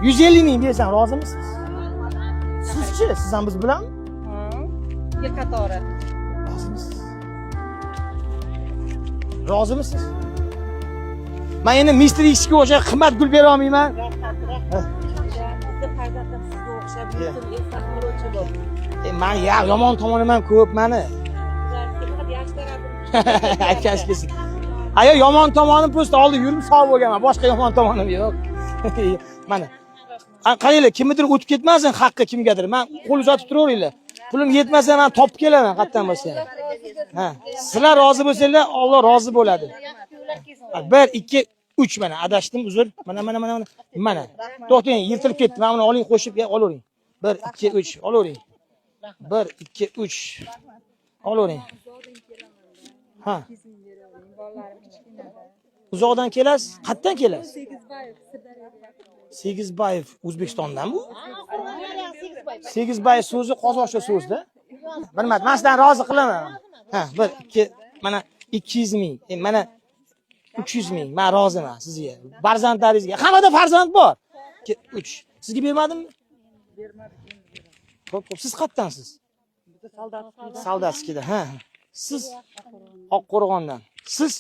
150 ming bersam rozimisiz? Sizchi? Siz ham biz bilanmi? Yil qatori. Rozimisiz? Rozimisiz? Men endi Mr. X'ga o'sha qimmat gul bera olmayman. Bizni farzandim sizga o'xshab yursin, esaqlovchi bo'l. Men yomon tomonim ham ko'p meni. Aytgash kelsin. Ayo yomon tomonim prosta oldi yurim sog' bo'lganman. Boshqa yomon tomonim yo'q. Mana. Qaranglar, kimnidir o'tib ketmasin haqqi kimgadir. Men qo'l uzatib turaveringlar. Pulim yetmasa men topib kelaman qayerdan bo'lsa. Ha, sizlar rozi bo'lsanglar, Alloh rozi bo'ladi. 1 2 3 mana adashdim uzr. Mana. To'xtang, yirtilib ketdi. Men buni oling qo'shib olavering. 1 2 3 olavering. 1 2 3 olavering. Ha. Uzoqdan kelasiz? Qayerdan kelasiz? Segizbayev O'zbekistondan bu? Segizbayev so'zi qozoqcha so'zda. Bilmadim, men sizdan rozi qilaman. Ha, 1 2 mana 200 ming, mana 300 ming. Men roziman sizga. Farzandlaringizga. Hammada farzand bor. 2 3. Sizga bermadimmi? Bermadim. Xo'p, siz qayerdansiz? Soldatskida. Ha. Siz Oqqo'rg'ondan. Siz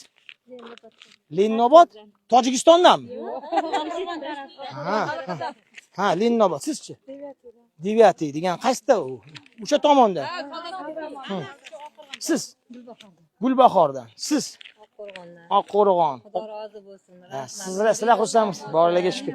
Lennobod, Tojikistondanmi? Ha, Lennobod. Sizchi? 9 degan qaysida u? O'sha tomonda. Siz Gulbahordan. Siz Oqqo'rg'on. Xudo rozi bo'lsin. Sizlar xursandmisiz? Borilarga shukr.